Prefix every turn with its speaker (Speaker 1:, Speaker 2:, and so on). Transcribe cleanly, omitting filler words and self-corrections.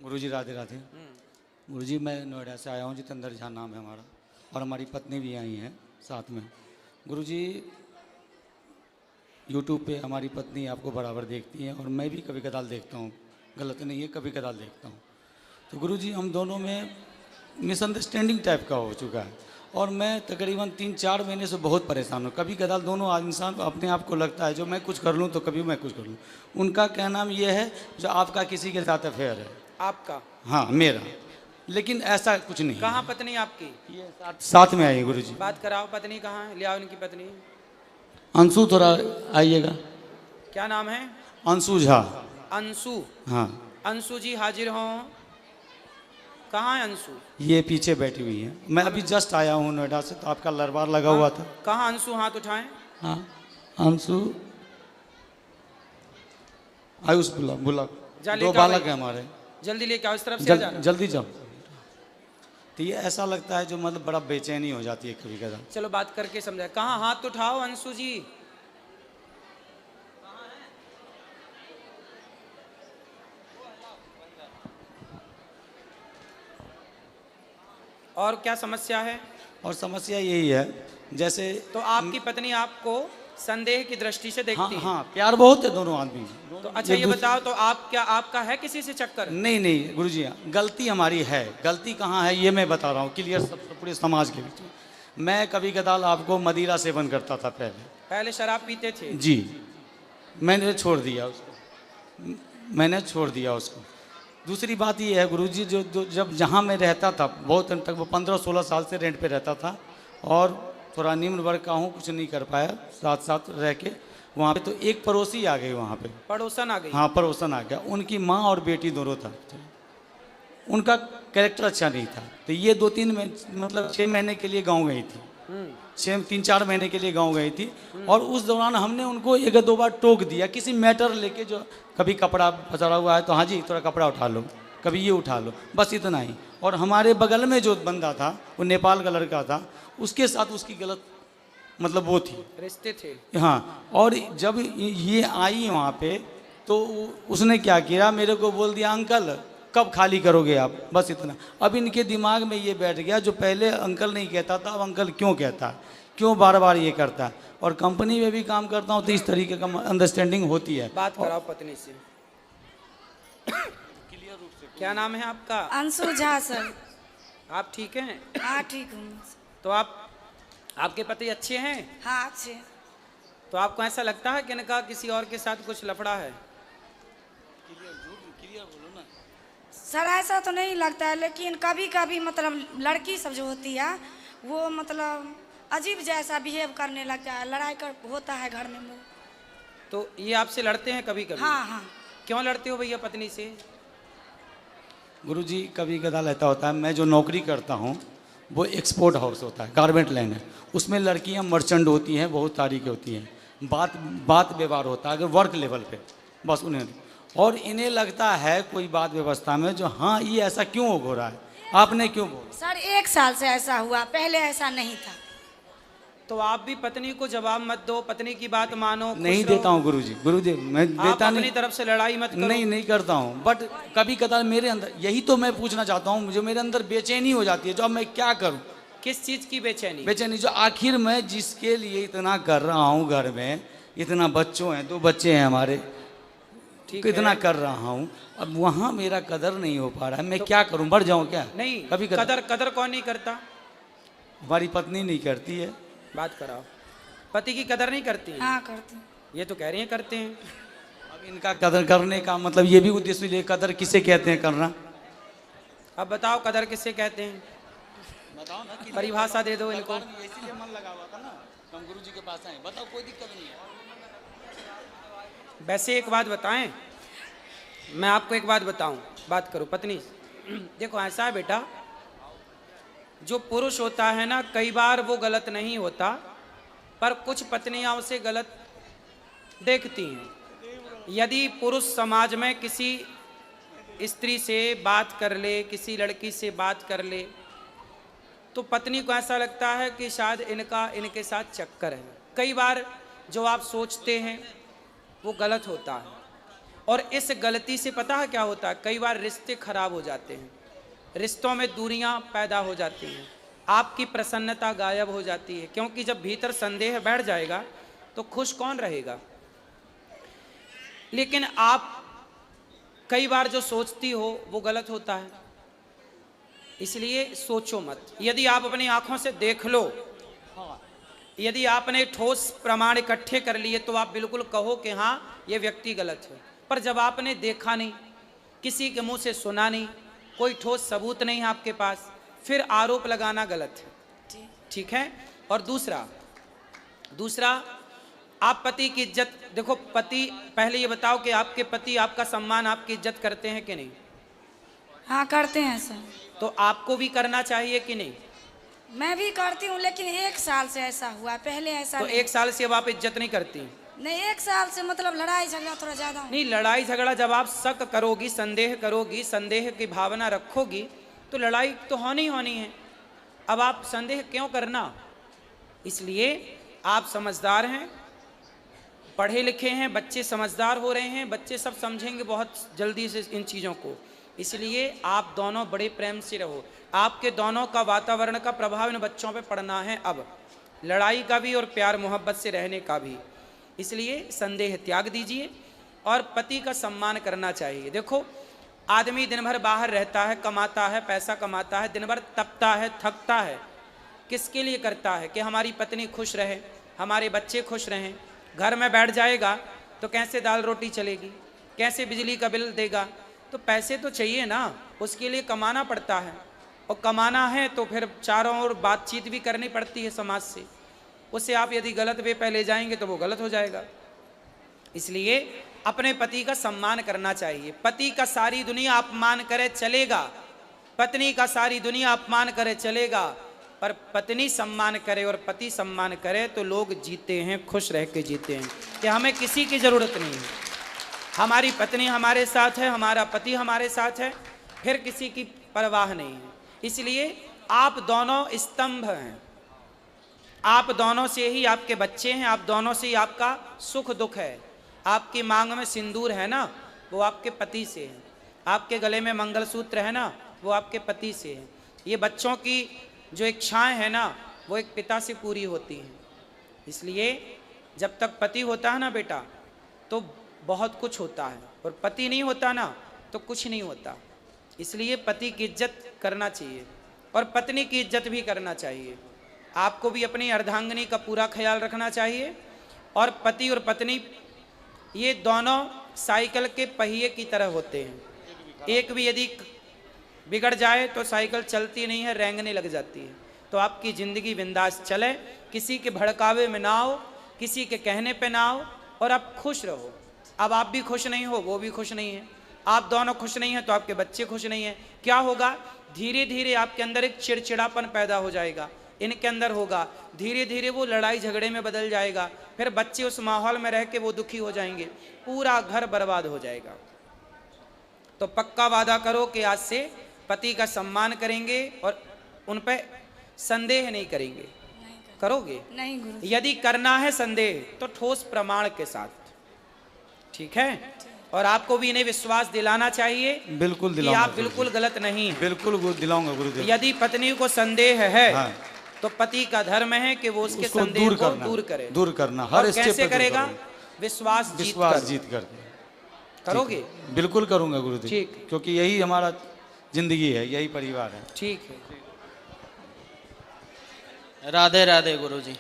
Speaker 1: गुरुजी राधे राधे। गुरुजी मैं नोएडा से आया हूँ, जितेंद्र झा नाम है हमारा, और हमारी पत्नी भी आई है साथ में। गुरुजी यूट्यूब पे हमारी पत्नी आपको बराबर देखती है और मैं भी कभी कदाल देखता हूँ, गलत नहीं है, कभी कदाल देखता हूँ। तो गुरुजी हम दोनों में मिसअंडरस्टैंडिंग टाइप का हो चुका है और मैं तकरीबन 3-4 महीने से बहुत परेशान हूँ। कभी कदाल दोनों इंसान अपने आप को लगता है जो मैं कुछ कर लूँ तो कभी मैं कुछ कर लूँ। उनका कहना ये है जो आपका किसी के साथ अफेयर है।
Speaker 2: आपका?
Speaker 1: हाँ मेरा, लेकिन ऐसा कुछ नहीं।
Speaker 2: कहाँ पत्नी आपकी?
Speaker 1: ये साथ में आई गुरुजी।
Speaker 2: बात कराओ, पत्नी कहाँ है? ले आओ इनकी पत्नी।
Speaker 1: अंशु थोड़ा आइएगा।
Speaker 2: क्या नाम है?
Speaker 1: अंशु झा।
Speaker 2: अंशु?
Speaker 1: हाँ।
Speaker 2: अंशु जी हाजिर हों। कहाँ है अंशु?
Speaker 1: ये पीछे बैठी हुई है। मैं अभी जस्ट आया हूँ नोएडा से, तो आपका लरबार लगा हुआ था।
Speaker 2: कहाँ अंशु? हाथ उठाएं।
Speaker 1: हाँ अंशु आयुष बुला 2 बालक है हमारे।
Speaker 2: जल्दी लेके आओ, इस तरफ से आ जाना।
Speaker 1: जल्दी जाओ। तो ये ऐसा लगता है जो मतलब बड़ा बेचैनी हो जाती है कभी कदा।
Speaker 2: चलो बात करके समझाए। कहाँ? हाथ उठाओ अंशु जी। और क्या समस्या है?
Speaker 1: और समस्या यही है, जैसे
Speaker 2: तो आपकी पत्नी आपको संदेह की दृष्टि से देखती है?
Speaker 1: हाँ प्यार बहुत है दोनों आदमी।
Speaker 2: तो अच्छा ये बताओ, तो आपका है किसी से चक्कर?
Speaker 1: नहीं गुरुजी, गलती हमारी है। गलती कहाँ है ये मैं बता रहा हूँ क्लियर, सब पूरे समाज के बीच में। मैं कभी कदाल आपको मदिरा सेवन करता था पहले
Speaker 2: शराब पीते थे
Speaker 1: जी। मैंने छोड़ दिया उसको। दूसरी बात ये है गुरुजी, जो जब जहाँ मैं रहता था बहुत तक, वो 15-16 साल से रेंट पे रहता था और थोड़ा निम्न वर्ग का हूँ, कुछ नहीं कर पाया साथ साथ रह के वहाँ पे। तो एक पड़ोसी आ गई वहाँ पे।
Speaker 2: पड़ोसन आ गई?
Speaker 1: हाँ पड़ोसन आ गया। उनकी माँ और बेटी दोनों था। उनका कैरेक्टर अच्छा नहीं था। तो ये 2-3 मतलब 6 महीने के लिए गाँव गई थी। 3-4 महीने के लिए गाँव गई थी और उस दौरान हमने उनको 1-2 बार टोक दिया किसी मैटर लेके। जो कभी कपड़ा पसरा हुआ है तो हाँ जी थोड़ा कपड़ा उठा लो, कभी ये उठा लो, बस इतना ही। और हमारे बगल में जो बंदा था वो नेपाल का लड़का था, उसके साथ उसकी गलत मतलब वो थी,
Speaker 2: रिश्ते थे।
Speaker 1: हाँ। और जब ये आई वहाँ पे तो उसने क्या किया, मेरे को बोल दिया अंकल कब खाली करोगे आप, बस इतना। अब इनके दिमाग में ये बैठ गया, जो पहले अंकल नहीं कहता था अब अंकल क्यों कहता है, क्यों बार बार ये करता है। और कंपनी में भी काम करता हूँ तो इस तरीके का अंडरस्टैंडिंग होती है।
Speaker 2: बात कराओ पत्नी से। क्या नाम है आपका?
Speaker 3: अंशु झा सर।
Speaker 2: आप ठीक हैं?
Speaker 3: हाँ ठीक हूँ।
Speaker 2: तो आपके पति अच्छे हैं?
Speaker 3: हाँ अच्छे।
Speaker 2: तो आपको ऐसा लगता है कि इनका किसी और के साथ कुछ लफड़ा है?
Speaker 3: सर ऐसा तो नहीं लगता है, लेकिन कभी कभी मतलब लड़की सब जो होती है वो मतलब अजीब जैसा बिहेव करने लगता है, लड़ाई कर होता है घर में।
Speaker 2: तो ये आपसे लड़ते हैं कभी कभी?
Speaker 3: हाँ।
Speaker 2: क्यों लड़ते हो भैया पत्नी से?
Speaker 1: गुरुजी कभी कदाल ऐसा होता है, मैं जो नौकरी करता हूँ वो एक्सपोर्ट हाउस होता है, गारमेंट लाइन है। उसमें लड़कियाँ मर्चेंट होती हैं, बहुत सारी की होती हैं। बात व्यवहार होता है अगर वर्क लेवल पे, बस उन्हें। और इन्हें लगता है कोई बात व्यवस्था में जो हाँ ये ऐसा क्यों हो रहा है, आपने क्यों बोला?
Speaker 3: सर 1 साल से ऐसा हुआ, पहले ऐसा नहीं था।
Speaker 2: तो आप भी पत्नी को जवाब मत दो, पत्नी की बात मानो।
Speaker 1: नहीं देता हूँ गुरुजी, मैं देता नहीं।
Speaker 2: अपनी तरफ से लड़ाई मत करो।
Speaker 1: नहीं करता हूँ, बट कभी कदार मेरे अंदर, यही तो मैं पूछना चाहता हूँ, मुझे मेरे अंदर बेचैनी हो जाती है। जो अब मैं क्या करूँ?
Speaker 2: किस चीज की बेचैनी?
Speaker 1: बेचैनी जो आखिर मैं जिसके लिए इतना कर रहा हूँ, घर में इतना बच्चों हैं, 2 बच्चे हैं हमारे, इतना कर रहा हूँ, अब वहाँ मेरा कदर नहीं हो पा रहा है। मैं क्या करूँ, मर जाऊँ क्या?
Speaker 2: नहीं,
Speaker 1: कभी
Speaker 2: कदर कौन नहीं करता?
Speaker 1: हमारी पत्नी नहीं करती है।
Speaker 2: बात कराओ। पति की कदर नहीं करती है?
Speaker 3: हाँ करती।
Speaker 2: ये तो कह रही है करते हैं।
Speaker 1: अब इनका कदर करने का मतलब ये भी उद्देश्य है, कदर किसे कहते हैं करना?
Speaker 2: अब बताओ कदर किसे कहते हैं?
Speaker 1: बताओ ना,
Speaker 2: परिभाषा दे दो इनको।
Speaker 1: इसीलिए मन लगा हुआ था ना, हम गुरुजी के पास आए। बताओ, कोई दिक्कत नहीं है।
Speaker 2: वैसे एक बात बताएं, मैं आपको एक बात बताऊं, बात करो पत्नी। देखो ऐसा है बेटा, जो पुरुष होता है ना, कई बार वो गलत नहीं होता, पर कुछ पत्नियां उसे गलत देखती हैं। यदि पुरुष समाज में किसी स्त्री से बात कर ले, किसी लड़की से बात कर ले, तो पत्नी को ऐसा लगता है कि शायद इनके साथ चक्कर है। कई बार जो आप सोचते हैं वो गलत होता है। और इस गलती से पता है क्या होता है, कई बार रिश्ते खराब हो जाते हैं, रिश्तों में दूरियां पैदा हो जाती हैं, आपकी प्रसन्नता गायब हो जाती है, क्योंकि जब भीतर संदेह बैठ जाएगा तो खुश कौन रहेगा। लेकिन आप कई बार जो सोचती हो वो गलत होता है, इसलिए सोचो मत। यदि आप अपनी आंखों से देख लो, यदि आपने ठोस प्रमाण इकट्ठे कर लिए तो आप बिल्कुल कहो कि हाँ ये व्यक्ति गलत है। पर जब आपने देखा नहीं, किसी के मुंह से सुना नहीं, कोई ठोस सबूत नहीं है आपके पास, फिर आरोप लगाना गलत है। ठीक है। और दूसरा आप पति की इज्जत देखो। पति, पहले ये बताओ कि आपके पति आपका सम्मान, आपकी इज्जत करते हैं कि नहीं?
Speaker 3: हाँ करते हैं सर।
Speaker 2: तो आपको भी करना चाहिए कि नहीं?
Speaker 3: मैं भी करती हूँ, लेकिन 1 साल से ऐसा हुआ, पहले ऐसा
Speaker 2: तो
Speaker 3: नहीं।
Speaker 2: 1 साल से अब आप इज्जत नहीं करती?
Speaker 3: नहीं, 1 साल से मतलब लड़ाई झगड़ा थोड़ा ज्यादा हो।
Speaker 2: नहीं, लड़ाई झगड़ा जब आप शक करोगी, संदेह करोगी, संदेह की भावना रखोगी तो लड़ाई तो होनी है। अब आप संदेह क्यों करना? इसलिए आप समझदार हैं, पढ़े लिखे हैं, बच्चे समझदार हो रहे हैं, बच्चे सब समझेंगे बहुत जल्दी से इन चीज़ों को। इसलिए आप दोनों बड़े प्रेम से रहो। आपके दोनों का वातावरण का प्रभाव इन बच्चों पे पड़ना है, अब लड़ाई का भी और प्यार मोहब्बत से रहने का भी। इसलिए संदेह त्याग दीजिए और पति का सम्मान करना चाहिए। देखो, आदमी दिन भर बाहर रहता है, कमाता है, पैसा कमाता है, दिन भर तपता है, थकता है, किसके लिए करता है? कि हमारी पत्नी खुश रहे, हमारे बच्चे खुश रहें। घर में बैठ जाएगा तो कैसे दाल रोटी चलेगी, कैसे बिजली का बिल देगा? तो पैसे तो चाहिए ना, उसके लिए कमाना पड़ता है, और कमाना है तो फिर चारों ओर बातचीत भी करनी पड़ती है समाज से। उससे आप यदि गलत वे पे ले जाएंगे तो वो गलत हो जाएगा। इसलिए अपने पति का सम्मान करना चाहिए। पति का सारी दुनिया अपमान करे चलेगा, पत्नी का सारी दुनिया अपमान करे चलेगा, पर पत्नी सम्मान करे और पति सम्मान करे तो लोग जीते हैं, खुश रह के जीते हैं, कि हमें किसी की ज़रूरत नहीं है। हमारी पत्नी हमारे साथ है, हमारा पति हमारे साथ है, फिर किसी की परवाह नहीं है। इसलिए आप दोनों स्तंभ हैं, आप दोनों से ही आपके बच्चे हैं, आप दोनों से ही आपका सुख दुख है। आपकी मांग में सिंदूर है ना, वो आपके पति से है। आपके गले में मंगलसूत्र है ना, वो आपके पति से है। ये बच्चों की जो इच्छाएं हैं ना, वो एक पिता से पूरी होती हैं। इसलिए जब तक पति होता है ना बेटा, तो बहुत कुछ होता है, और पति नहीं होता ना तो कुछ नहीं होता। इसलिए पति की इज्जत करना चाहिए और पत्नी की इज्जत भी करना चाहिए। आपको भी अपनी अर्धांगिनी का पूरा ख्याल रखना चाहिए। और पति और पत्नी ये दोनों साइकिल के पहिए की तरह होते हैं। एक भी यदि बिगड़ जाए तो साइकिल चलती नहीं है, रेंगने लग जाती है। तो आपकी ज़िंदगी बिंदास चले, किसी के भड़कावे में ना हो, किसी के कहने पे ना हो, और आप खुश रहो। अब आप भी खुश नहीं हो, वो भी खुश नहीं है, आप दोनों खुश नहीं हैं तो आपके बच्चे खुश नहीं हैं। क्या होगा? धीरे धीरे आपके अंदर एक चिड़चिड़ापन पैदा हो जाएगा, इनके अंदर होगा, धीरे धीरे वो लड़ाई झगड़े में बदल जाएगा, फिर बच्चे उस माहौल में रह के वो दुखी हो जाएंगे, पूरा घर बर्बाद हो जाएगा। तो पक्का वादा करो कि आज से पति का सम्मान करेंगे और उन पर संदेह नहीं करेंगे। करोगे?
Speaker 3: नहीं गुरु।
Speaker 2: यदि करना है संदेह तो ठोस प्रमाण के साथ, ठीक है? और आपको भी इन्हें विश्वास दिलाना चाहिए,
Speaker 1: बिल्कुल
Speaker 2: कि
Speaker 1: दिलाऊंगा,
Speaker 2: आप बिल्कुल गलत नहीं हैं।
Speaker 1: बिल्कुल दिलाऊंगा गुरुदेव।
Speaker 2: यदि पत्नी को संदेह है,
Speaker 1: हाँ।
Speaker 2: तो पति का धर्म है कि वो उसके
Speaker 1: उसको
Speaker 2: संदेह को दूर करे।
Speaker 1: दूर करना
Speaker 2: और
Speaker 1: हर स्टेप
Speaker 2: कैसे
Speaker 1: पे दूर
Speaker 2: करेगा?
Speaker 1: करूंगा।
Speaker 2: विश्वास
Speaker 1: जीत कर
Speaker 2: करोगे?
Speaker 1: बिल्कुल करूंगा गुरुदेव,
Speaker 2: ठीक।
Speaker 1: क्योंकि यही हमारा जिंदगी है, यही परिवार है।
Speaker 2: ठीक है।
Speaker 4: राधे राधे गुरुजी।